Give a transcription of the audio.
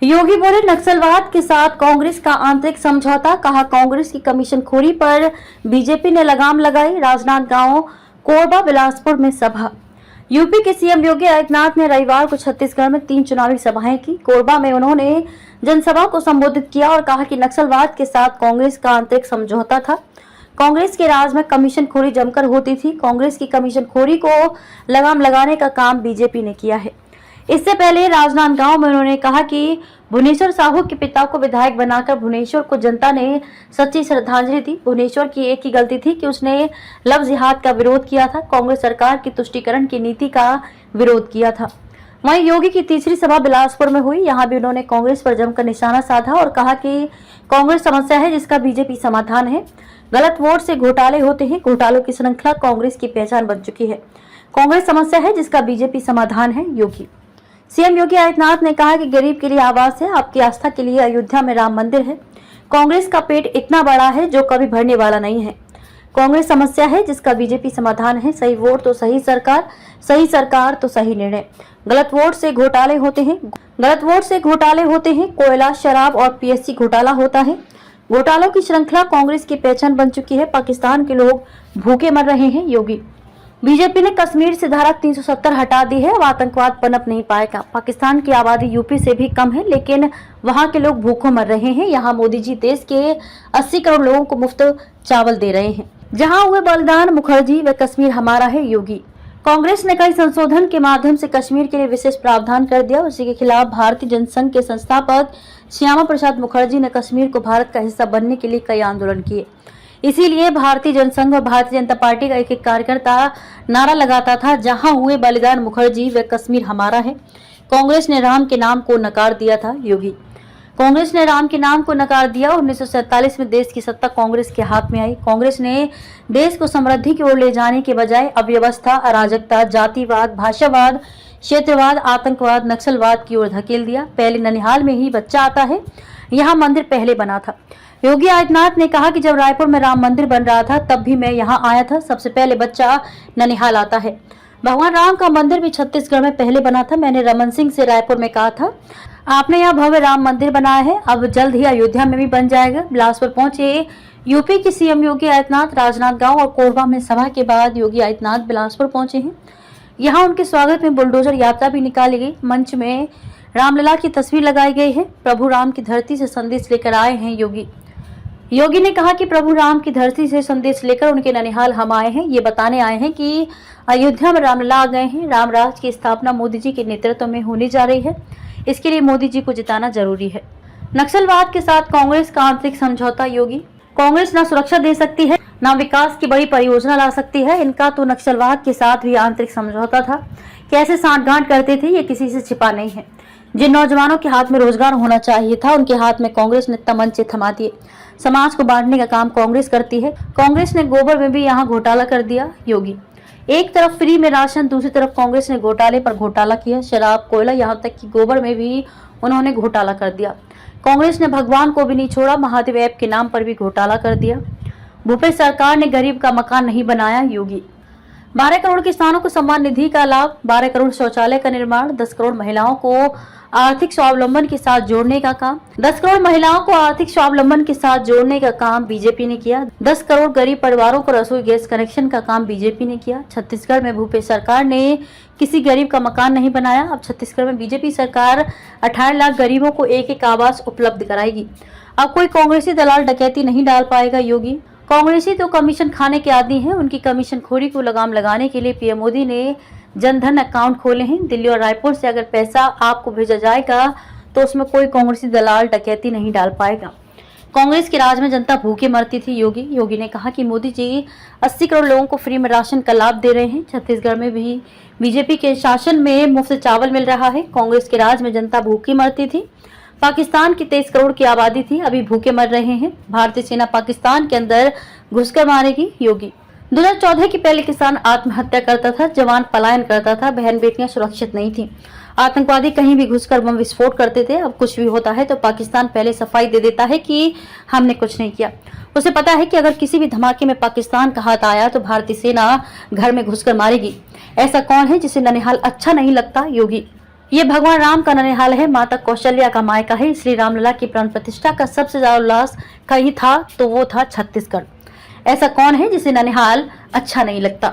योगी बोले नक्सलवाद के साथ कांग्रेस का आंतरिक समझौता, कहा कांग्रेस की कमीशनखोरी पर बीजेपी ने लगाम लगाई। राजनांदगांव, कोरबा, बिलासपुर में सभा। यूपी के सीएम योगी आदित्यनाथ ने रविवार को छत्तीसगढ़ में 3 चुनावी सभाएं की। कोरबा में उन्होंने जनसभा को संबोधित किया और कहा कि नक्सलवाद के साथ कांग्रेस का आंतरिक समझौता था। कांग्रेस के राज में कमीशनखोरी जमकर होती थी। कांग्रेस की कमीशनखोरी को लगाम लगाने का काम बीजेपी ने किया है। इससे पहले राजनांदगांव में उन्होंने कहा कि भुवनेश्वर साहू के पिता को विधायक बनाकर भुवनेश्वर को जनता ने सच्ची श्रद्धांजलि दी। भुवनेश्वर की एक ही गलती थी कि उसने लव जिहाद का विरोध किया था, कांग्रेस सरकार की तुष्टीकरण की नीति का विरोध किया था। वहीं योगी की तीसरी सभा बिलासपुर में हुई। यहां भी उन्होंने कांग्रेस पर जमकर निशाना साधा और कहा कि कांग्रेस समस्या है जिसका बीजेपी समाधान है। गलत वोट से घोटाले होते हैं, घोटालों की श्रृंखला कांग्रेस की पहचान बन चुकी है। कांग्रेस समस्या है जिसका बीजेपी समाधान है। योगी सीएम योगी आदित्यनाथ ने कहा कि गरीब के लिए आवास है, आपकी आस्था के लिए अयोध्या में राम मंदिर है। कांग्रेस का पेट इतना बड़ा है जो कभी भरने वाला नहीं है। कांग्रेस समस्या है जिसका बीजेपी समाधान है। सही वोट तो सही सरकार तो सही निर्णय। गलत वोट से घोटाले होते हैं, कोयला, शराब और पीएससी घोटाला होता है। घोटालों की श्रृंखला कांग्रेस की पहचान बन चुकी है। पाकिस्तान के लोग भूखे मर रहे हैं। योगी बीजेपी ने कश्मीर से धारा 370 हटा दी है, अब आतंकवाद पनप नहीं पाएगा। पाकिस्तान की आबादी यूपी से भी कम है, लेकिन वहां के लोग भूखों मर रहे हैं। यहाँ मोदी जी देश के 80 करोड़ लोगों को मुफ्त चावल दे रहे हैं। जहां हुए बलिदान, मुखर्जी व कश्मीर हमारा है। योगी कांग्रेस ने कई संशोधन के माध्यम से कश्मीर के लिए विशेष प्रावधान कर दिया। उसी के खिलाफ भारतीय जनसंघ के संस्थापक श्यामा प्रसाद मुखर्जी ने कश्मीर को भारत का हिस्सा बनने के लिए कई आंदोलन किए। इसीलिए भारतीय जनसंघ और भारतीय जनता पार्टी का एक कार्यकर्ता नारा लगाता था, जहां हुए बलिदान, मुखर्जी व कश्मीर हमारा है। कांग्रेस ने राम के नाम को नकार दिया था। योगी कांग्रेस ने राम के नाम को नकार दिया। 1947 में देश की सत्ता कांग्रेस के हाथ में आई। कांग्रेस ने देश को समृद्धि की ओर ले जाने के बजाय अव्यवस्था, अराजकता, जातिवाद, भाषावाद, क्षेत्रवाद, आतंकवाद, नक्सलवाद की ओर धकेल दिया। पहले ननिहाल में ही बच्चा आता है, यहाँ मंदिर पहले बना था। योगी आदित्यनाथ ने कहा कि जब रायपुर में राम मंदिर बन रहा था तब भी मैं यहाँ आया था। सबसे पहले बच्चा ननिहाल आता है। भगवान राम का मंदिर भी छत्तीसगढ़ में पहले बना था। मैंने रमन सिंह से रायपुर में कहा था, आपने यहाँ भव्य राम मंदिर बनाया है, अब जल्द ही अयोध्या में भी बन जाएगा। बिलासपुर पहुंचे यूपी के सीएम योगी आदित्यनाथ। राजनांदगांव और कोरबा में सभा के बाद योगी आदित्यनाथ बिलासपुर पहुंचे हैं। यहाँ उनके स्वागत में बुलडोजर यात्रा भी निकाली गई। मंच में रामलला की तस्वीर लगाई गई है। प्रभु राम की धरती से संदेश लेकर आए हैं योगी ने कहा कि प्रभु राम की धरती से संदेश लेकर उनके ननिहाल हम आए हैं। ये बताने आए हैं कि अयोध्या में रामलला आ गए हैं। राम राज की स्थापना मोदी जी के नेतृत्व में होने जा रही है। इसके लिए मोदी जी को जिताना जरूरी है। नक्सलवाद के साथ कांग्रेस का आंतरिक समझौता। योगी कांग्रेस न सुरक्षा दे सकती है, न विकास की बड़ी परियोजना ला सकती है। इनका तो नक्सलवाद के साथ भी आंतरिक समझौता था। कैसे सांठगांठ करते थे ये किसी से छिपा नहीं है। जिन नौजवानों के हाथ में रोजगार होना चाहिए था, उनके हाथ में कांग्रेस ने तमंचे थमा दिए। समाज को बांटने का काम कांग्रेस करती है। कांग्रेस ने गोबर में भी यहाँ घोटाला कर दिया। योगी एक तरफ फ्री में राशन, दूसरी तरफ कांग्रेस ने घोटाले पर घोटाला किया। शराब, कोयला, यहाँ तक कि गोबर में भी उन्होंने घोटाला कर दिया। कांग्रेस ने भगवान को भी नहीं छोड़ा, महादेव ऐप के नाम पर भी घोटाला कर दिया। भूपेश सरकार ने गरीब का मकान नहीं बनाया। योगी 12 करोड़ किसानों को सम्मान निधि का लाभ, 12 करोड़ शौचालय का निर्माण, 10 करोड़ महिलाओं को आर्थिक स्वावलंबन के साथ जोड़ने का काम 10 करोड़ महिलाओं को आर्थिक स्वावलंबन के साथ जोड़ने का काम बीजेपी ने किया। 10 करोड़ गरीब परिवारों को रसोई गैस कनेक्शन का काम बीजेपी ने किया। छत्तीसगढ़ में भूपेश सरकार ने किसी गरीब का मकान नहीं बनाया। अब छत्तीसगढ़ में बीजेपी सरकार 18 लाख गरीबों को एक आवास उपलब्ध कराएगी। अब कोई कांग्रेसी दलाल डकैती नहीं डाल पाएगा। योगी कांग्रेसी तो कमीशन खाने के आदी हैं। उनकी कमीशन खोरी को लगाम लगाने के लिए पीएम मोदी ने जनधन अकाउंट खोले हैं। दिल्ली और रायपुर से अगर पैसा आपको भेजा जाएगा तो उसमें कोई कांग्रेसी दलाल डकैती नहीं डाल पाएगा। कांग्रेस के राज में जनता भूखे मरती थी। योगी ने कहा कि मोदी जी 80 करोड़ लोगों को फ्री में राशन का लाभ दे रहे हैं। छत्तीसगढ़ में भी बीजेपी के शासन में मुफ्त चावल मिल रहा है। कांग्रेस के राज में जनता भूखी मरती थी। पाकिस्तान की 23 करोड़ की आबादी थी, अभी भूखे मर रहे हैं। भारतीय सेना पाकिस्तान के अंदर घुसकर मारेगी। योगी 2014 के पहले किसान आत्महत्या करता था, जवान पलायन करता था, बहन बेटियां सुरक्षित नहीं थी, आतंकवादी कहीं भी घुसकर बम विस्फोट करते थे। अब कुछ भी होता है तो पाकिस्तान पहले सफाई दे देता है कि हमने कुछ नहीं किया। उसे पता है कि अगर किसी भी धमाके में पाकिस्तान का हाथ आया तो भारतीय सेना घर में घुसकर मारेगी। ऐसा कौन है जिसे ननिहाल अच्छा नहीं लगता। योगी ये भगवान राम का ननिहाल है, माता कौशल्या का मायका है, इसलिए रामलला की प्राण प्रतिष्ठा का सबसे ज्यादा उल्लास कहीं था तो वो था छत्तीसगढ़। ऐसा कौन है जिसे ननिहाल अच्छा नहीं लगता।